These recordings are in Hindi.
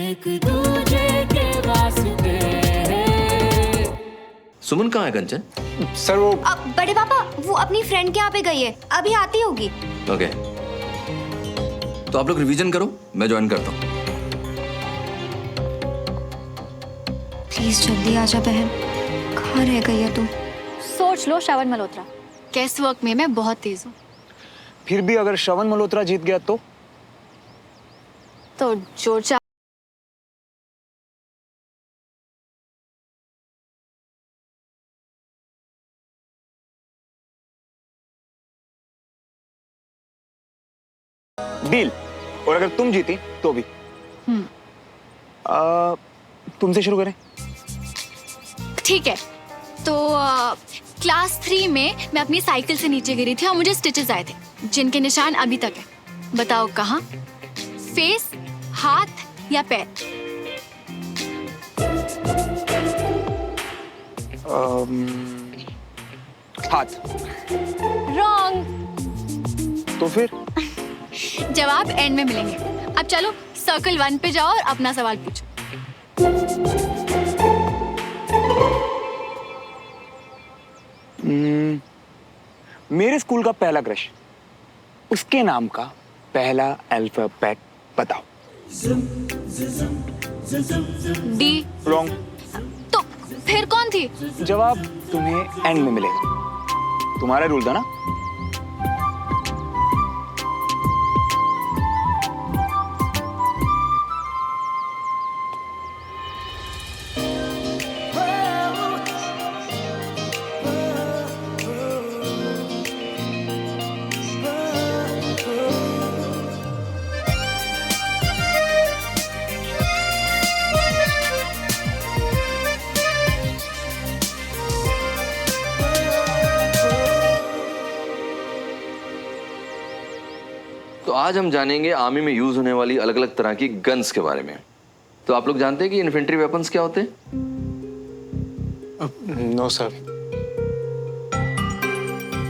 एक दूजे के वास्ते। सुमन कहाँ है कंचन? सर वो बड़े पापा वो अपनी फ्रेंड के यहाँ पे गई है, अभी आती होगी। ओके, तो आप लोग रिवीजन करो, मैं ज्वाइन करता हूँ। प्लीज जल्दी आजा बहन, कहाँ रह गई है तू? सोच लो श्रवण मल्होत्रा, कैस वर्क में मैं बहुत तेज हूँ। फिर भी अगर श्रवण मल्होत्रा जीत गया तो जो चाह डील। और अगर तुम जीती तो भी। तुमसे शुरू करें? ठीक है। तो क्लास 3 में मैं अपनी साइकिल से नीचे गिरी थी और मुझे स्टिचेस आए थे जिनके निशान अभी तक है। बताओ कहाँ? फेस, हाथ या पैर? हाथ। रॉन्ग। तो फिर जवाब एंड में मिलेंगे। अब चलो सर्कल 1 पे जाओ और अपना सवाल पूछो। मेरे स्कूल का पहला क्रश, उसके नाम का पहला अल्फाबेट बताओ। डी। रॉन्ग। तो फिर कौन थी? जवाब तुम्हें एंड में मिलेगा। तुम्हारा रूल था ना। तो आज हम जानेंगे आर्मी में यूज होने वाली अलग अलग तरह की गन्स के बारे में। तो आप लोग जानते हैं कि इन्फेंट्री वेपन्स क्या होते हैं? No sir.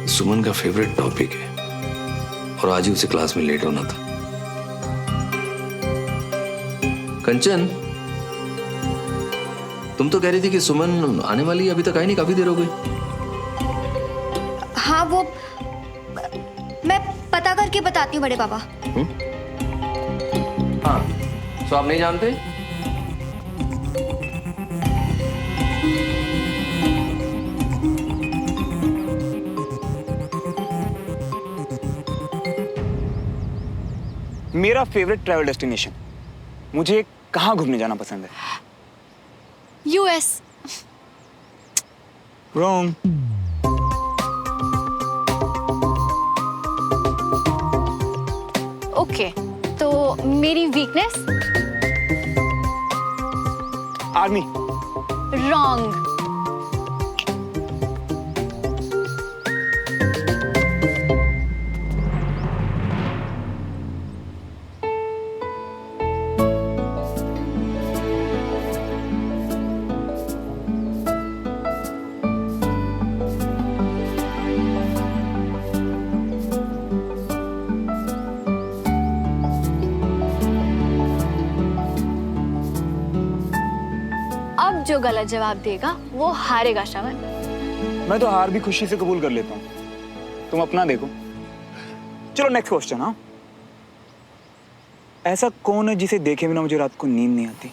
सुमन का फेवरेट टॉपिक है और आज ही उसे क्लास में लेट होना था। कंचन, तुम तो कह रही थी कि सुमन आने वाली है, अभी तक आई नहीं, काफी देर हो गई। हाँ वो मैं पता करके बताती हूँ बड़े पापा। हाँ, तो आप नहीं जानते? मेरा फेवरेट ट्रैवल डेस्टिनेशन, मुझे कहाँ घूमने जाना पसंद है? यूएस। रॉन्ग। ओके, तो मेरी वीकनेस? आर्मी। रॉन्ग। अब जो गलत जवाब देगा वो हारेगा श्रवण। मैं तो हार भी खुशी से कबूल कर लेता हूँ, तुम अपना देखो। चलो नेक्स्ट क्वेश्चन। हाँ, ऐसा कौन है जिसे देखे बिना मुझे रात को नींद नहीं आती?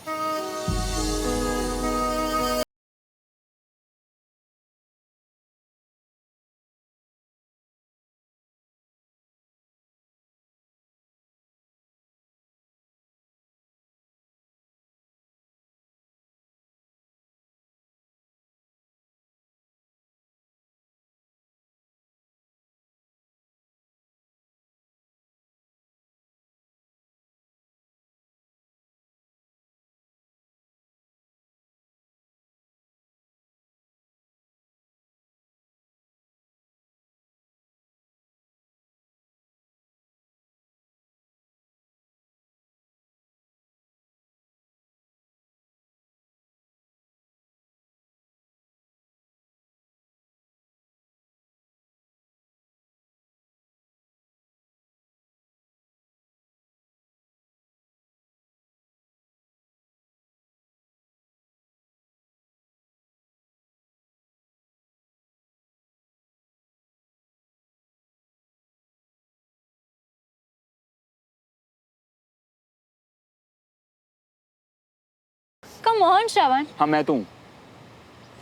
कम ऑन श्रवण। हाँ मैं तो हूँ,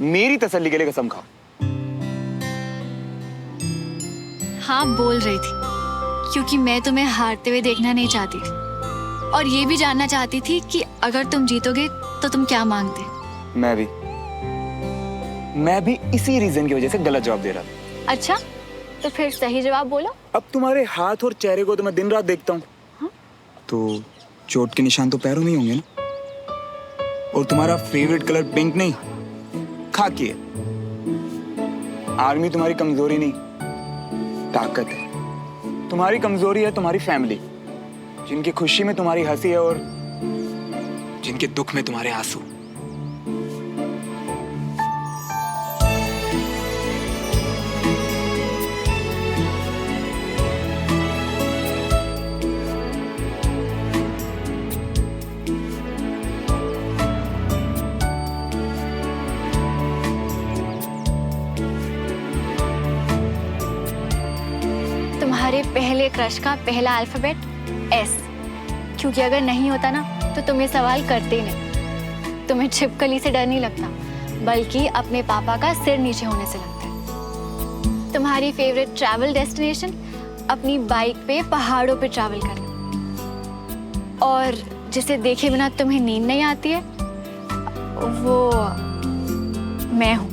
मेरी तसल्ली के लिए कसम खाओ। हाँ बोल रही थी, क्योंकि मैं तुम्हें हारते हुए देखना नहीं चाहती थी, और ये भी जानना चाहती थी कि अगर तुम जीतोगे तो तुम क्या मांगते। मैं भी इसी रीजन की वजह से गलत जवाब दे रहा था। अच्छा, तो फिर सही जवाब बोलो। अब तुम्हारे हाथ और चेहरे को तो मैं दिन रात देखता हूँ। हाँ? तो चोट के निशान तो पैरों में ही होंगे ना। और तुम्हारा फेवरेट कलर पिंक नहीं, खाकी है। आर्मी तुम्हारी कमजोरी नहीं, ताकत है। तुम्हारी कमजोरी है तुम्हारी फैमिली, जिनकी खुशी में तुम्हारी हंसी है और जिनके दुख में तुम्हारे आंसू। तुम्हारे पहले क्रश का पहला अल्फाबेट S, क्योंकि अगर नहीं होता ना तो तुम ये सवाल करते ही नहीं। तुम्हें छिपकली से डर नहीं लगता, बल्कि अपने पापा का सिर नीचे होने से लगता है। तुम्हारी फेवरेट ट्रैवल डेस्टिनेशन अपनी बाइक पे पहाड़ों पे ट्रैवल करना, और जिसे देखे बिना तुम्हें नींद नहीं आती है वो मैं हूँ।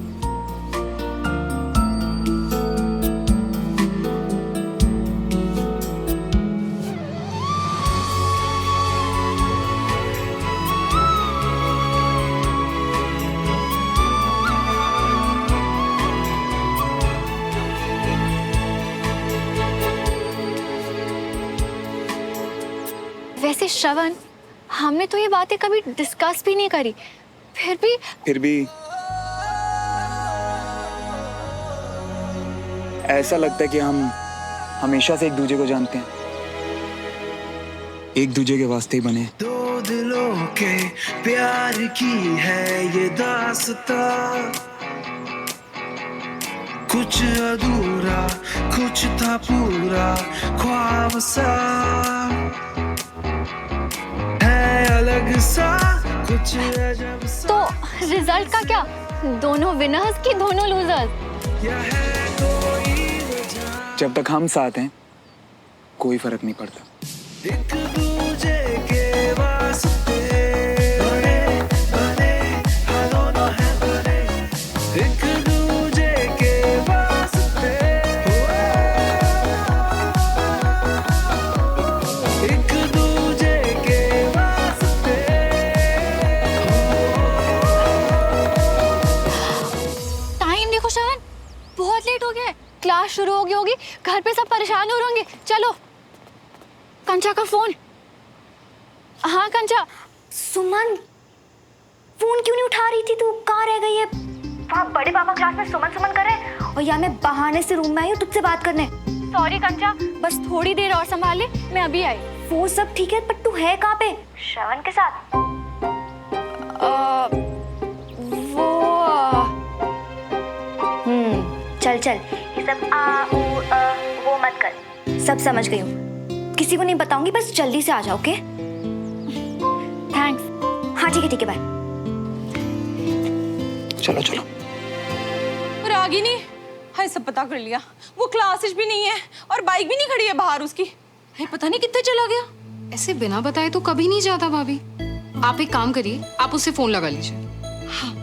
वैसे श्रवण, हमने तो ये बातें कभी डिस्कस भी नहीं करी, फिर भी ऐसा लगता है कि हम हमेशा से एक दूसरे को जानते हैं, एक दूसरे के वास्ते ही बने। दो दिलों के प्यार की है ये दास्तां, कुछ अधूरा कुछ था पूरा ख्वाब सा, अलग सा कुछ अजब सा। तो रिजल्ट का क्या? दोनों विनर्स की दोनों लूजर्स? जब तक हम साथ हैं कोई फर्क नहीं पड़ता। एक दूजे के वास्ते बने बने हम दोनों हैं बने, एक दूजे के वास्ते, एक दूजे के वास्ते। टाइम देखो श्रवण, बहुत लेट हो गया है, क्लास शुरू हो गई होगी, घर पे सब परेशान हो रहे होंगे। चलो। कंचा का फोन। हाँ कंचा। सुमन, फोन क्यों नहीं उठा रही थी तू? कहाँ रह गई है? वहाँ बड़े पापा क्लास में सुमन सुमन कर रहे हैं और यहाँ मैं बहाने से रूम में आई हूँ तुझसे बात करने। सॉरी कंचा, बस थोड़ी देर और संभाल ले, मैं अभी आई। वो सब ठीक है, पर तू है कहाँ पे? श्रवण के साथ? चल चल, ये सब आ ऊ वो मत कर, सब समझ गई हूँ। किसी को नहीं बताऊंगी, बस जल्दी से आ जाओ। ओके? थैंक्स। हाँ ठीक है बाय। चलो चलो। रागिनी, हाय सब पता कर लिया, वो क्लासेस भी नहीं है और बाइक भी नहीं खड़ी है बाहर उसकी। हाय पता नहीं कितने चला गया। ऐसे बिना बताए तो कभी नहीं जाता भाभी। आप एक काम करिए, आप उससे फोन लगा लीजिए। हाँ।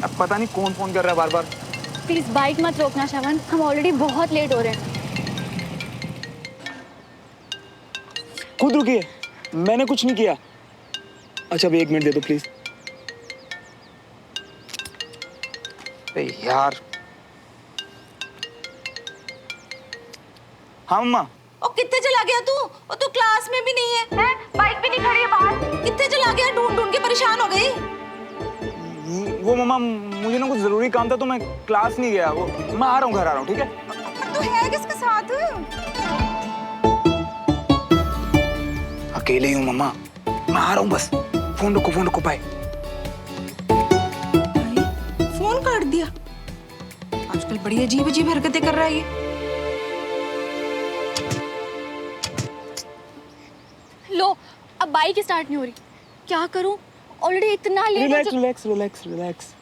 अब पता नहीं कौन फोन कर रहा है बार बार। प्लीज बाइक मत रोकना श्रवण, हम ऑलरेडी बहुत लेट हो रहे हैं। खुद रुकिए, मैंने कुछ नहीं किया। अच्छा अब 1 मिनट दे दो प्लीज। अरे यार। हाँ मम्मा। ओ कितने चला गया तू? और तू क्लास में भी नहीं है, हैं? बाइक भी नहीं खड़ी है बाहर। कितने चला गया? ढूंढ ढूंढ के परेशान हो गई। वो मम्मा मुझे ना कुछ जरूरी काम था तो मैं क्लास नहीं गया। वो मैं आ रहा हूँ, घर आ रहा हूँ, ठीक है? पर तू है किसके साथ? अकेले ही हूँ मम्मा, मैं आ रहा हूँ बस। फोन रखो बाय। फोन काट दिया। आजकल बड़ी अजीब अजीब हरकतें कर रहा है ये। बाइक स्टार्ट नहीं हो रही। क्या करूं? ऑलरेडी इतना लेट हो रिलैक्स चुका। Relax relax relax.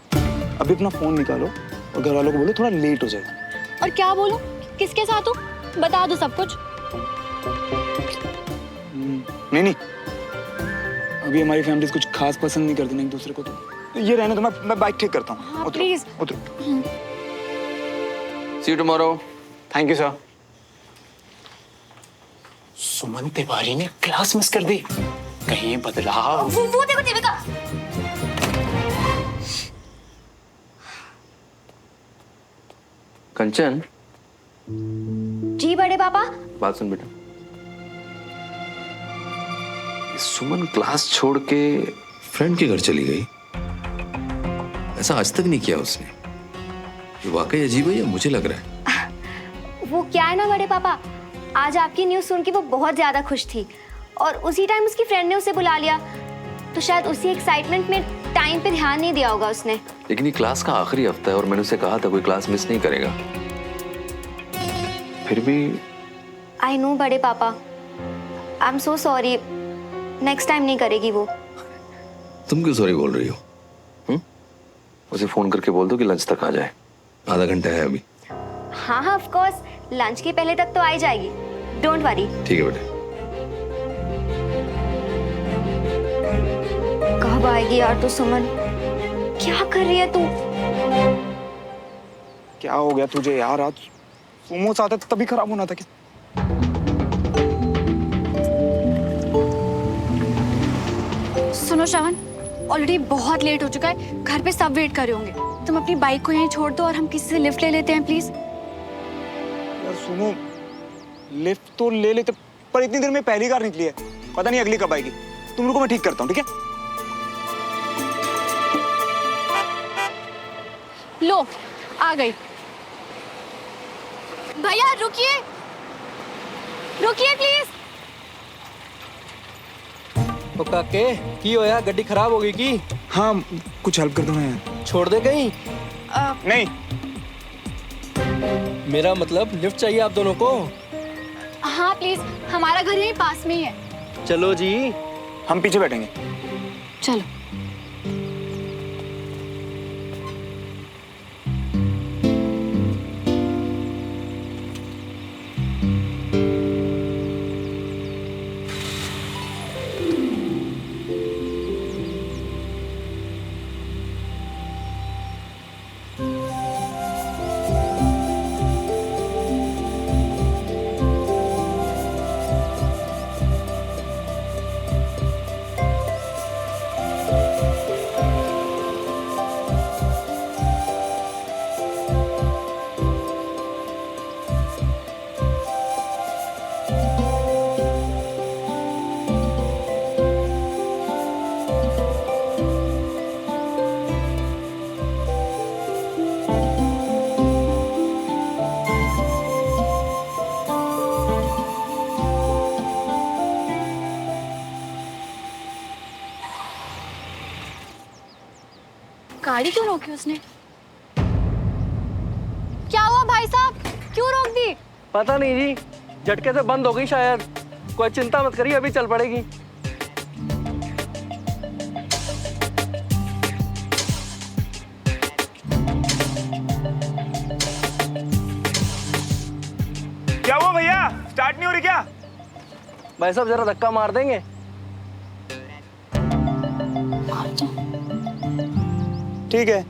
अभी अपना फोन निकालो और घर वालों को बोलो थोड़ा लेट हो जाएगा। और क्या बोलूं? किसके साथ हूँ? बता दो सब कुछ। नहीं नहीं, अभी हमारी फैमिलीज कुछ खास पसंद नहीं करती ना एक दूसरे को, तो ये रहने दो, मैं बाइक ठीक करता हूँ। हाँ, उतरो, please। उतरो। See you tomorrow. Thank you sir. Suman Tiwari ने क्लास मिस कर दी। कहीं बदलाव। वो देखो देविका। कंचन, जी बड़े पापा। बात सुन बेटा। सुमन क्लास छोड़ के फ्रेंड के घर चली गई। ऐसा आज तक नहीं किया उसने। ये वाकई अजीब है या मुझे लग रहा है? वो क्या है ना बड़े पापा, आज आपकी न्यूज़ सुन के वो बहुत ज्यादा खुश थी और उसी टाइम उसकी फ्रेंड ने उसे बुला लिया, तो शायद उसी एक्साइटमेंट में टाइम पे ध्यान नहीं दिया होगा उसने। लेकिन ये क्लास का आखिरी हफ्ता है और मैंने उसे कहा था कोई क्लास मिस नहीं करेगा। फिर भी आई नो बड़े पापा, I am so sorry. Next time नहीं करेगी वो। तुम क्यों सॉरी बोल रही हो? उसे फोन करके बोल दो कि लंच तक आ जाए। आधा घंटा है अभी। हाँ हाँ ऑफ कोर्स, लंच के पहले तक तो आ ही जाएगी, डोंट वरी। ठीक है बेटे। कब आएगी यार तू सुमन? क्या कर रही है तू? क्या हो गया तुझे यार? आज मोमोस आते तभी खराब होना था क्या? सुनो श्रवण, ऑलरेडी बहुत लेट हो चुका है। घर पे सब वेट कर रहे होंगे। तुम अपनी बाइक को यहीं छोड़ दो और हम किसी से लिफ्ट ले लेते हैं प्लीज। यार सुनो, लिफ्ट तो ले लेते, पर इतनी देर में पहली कार निकली है, पता नहीं अगली कब आएगी। तुम लोगों को मैं ठीक करता हूँ, ठीक है? लो आ गई। भैया रुकिए, रुकिए प्लीज। ओ काके की होया? गड्डी खराब हो गई की? हाँ, कुछ हेल्प कर दो ना यार। छोड़ दे कहीं? नहीं, मेरा मतलब लिफ्ट चाहिए आप दोनों को। हाँ प्लीज, हमारा घर यहीं पास में ही है। चलो जी। हम पीछे बैठेंगे। चलो। गाड़ी क्यों रोकी उसने? क्या हुआ भाई साहब, क्यों रोक दी? पता नहीं जी, झटके से बंद हो गई शायद। कोई चिंता मत करिए, अभी चल पड़ेगी। क्या हुआ भैया? स्टार्ट नहीं हो रही क्या? भाई साहब जरा धक्का मार देंगे? ठीक है।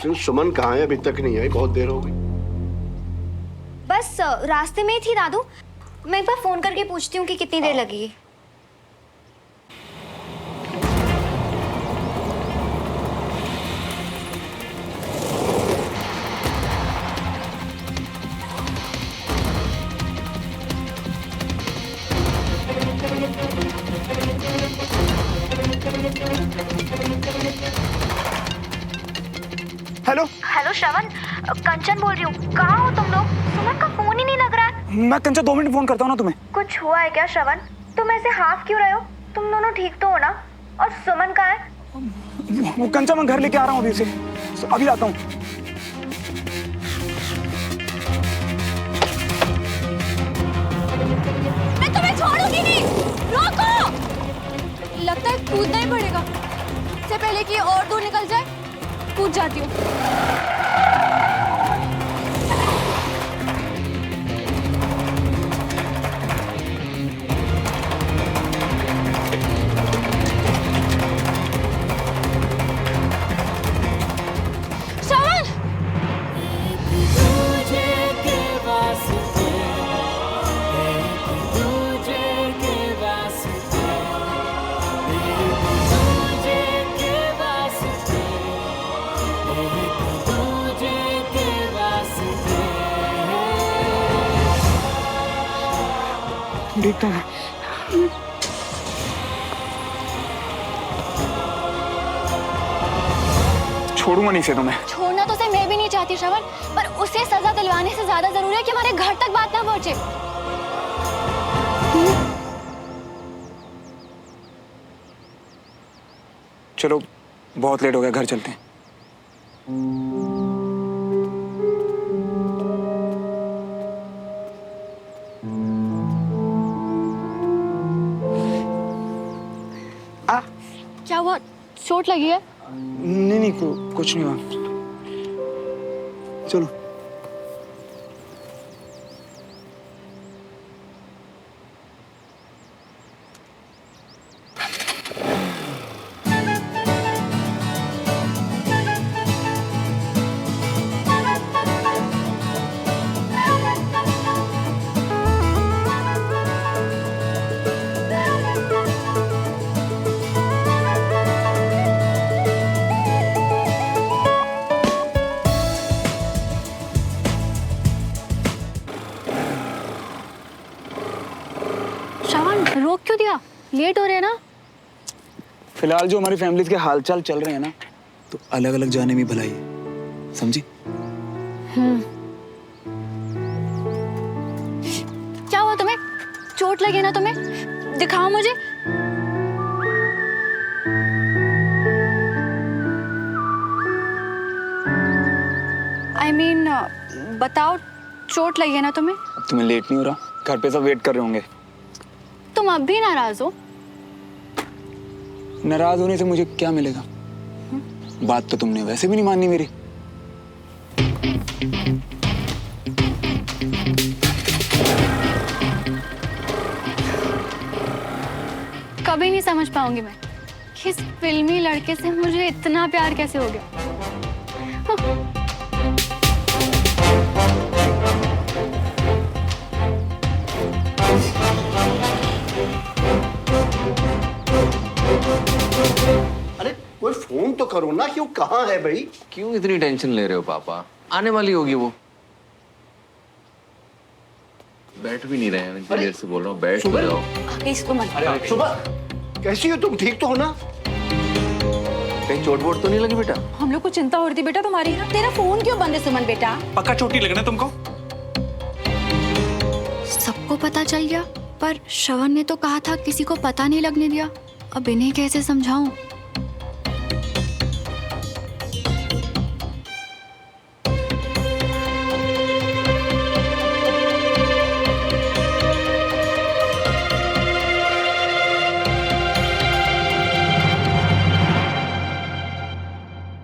सुन, सुमन कहाँ है? अभी तक नहीं आई, बहुत देर हो गई। बस रास्ते में ही थी दादू। मैं एक बार फोन करके पूछती हूँ कि कितनी देर लगेगी। हेलो हेलो श्रवण, कंचन बोल रही हूँ। कहाँ हो तुम लोग? सुमन का फोन ही नहीं लग रहा है। मैं कंचन 2 मिनट फोन करता हूँ ना तुम्हें। कुछ हुआ है क्या श्रवण? तुम ऐसे हाफ क्यों रहे हो? तुम दोनों ठीक तो हो ना? और सुमन कहाँ है? वो कंचन मैं घर लेके आ रहा हूँ अभी उसे, अभी आता हूँ। मैं तुम्हें छोड़ूंगी नहीं, रोको। लगता है कूदना ही पड़ेगा। इससे पहले कि और दूर निकल जाए, कूद जाती हूँ। श्रवण, दूजे के वास्ते, एक दूजे के वास्ते, एक दूजे के वास्ते, एक दूजे के वास्ते। देखता हूँ। छोड़ूंगा नहीं से तुम्हें। छोड़ना तो उसे मैं भी नहीं चाहती श्रवण, पर उसे सजा दिलवाने से ज्यादा जरूरी है कि हमारे घर तक बात ना पहुंचे। चलो बहुत लेट हो गया, घर चलते हैं। क्या हुआ? चोट लगी है? नहीं नहीं, कुछ नहीं हुआ। चलो। श्रवण, रोक क्यों दिया? लेट हो रहे हैं ना। फिलहाल जो हमारी फैमिलीज के हालचाल चल रहे हैं ना, तो अलग अलग जाने में भलाई है, समझी? क्या हुआ तुम्हें? चोट लगी ना तुम्हें? दिखाओ मुझे। I mean, बताओ, चोट लगी है ना तुम्हें? अब तुम्हें लेट नहीं हो रहा? घर पे सब वेट कर रहे होंगे। तुम अब भी नाराज हो? नाराज होने से मुझे क्या मिलेगा? बात तो तुमने वैसे भी नहीं माननी मेरी। कभी नहीं समझ पाऊंगी मैं कि इस फिल्मी लड़के से मुझे इतना प्यार कैसे हो गया। अरे कोई फोन तो करो ना, क्यों कहाँ है भाई? क्यों इतनी टेंशन ले रहे हो पापा? आने वाली होगी वो। बैठ भी नहीं रहे हैं, इतनी देर से बोल रहा हूँ बैठ सुबह जाओ। इसको मत। अरे सुबह, कैसी हो तुम? ठीक तो हो ना? कहीं चोट वोट तो नहीं लगी बेटा? हम लोग को चिंता हो रही थी बेटा तुम्हारी। तेरा फोन क्यों बंद है सुमन बेटा? पक्का चोट नहीं लगना तुमको? सबको पता चल गया, पर श्रवण ने तो कहा था किसी को पता नहीं लगने दिया। अब इन्हें कैसे समझाऊं?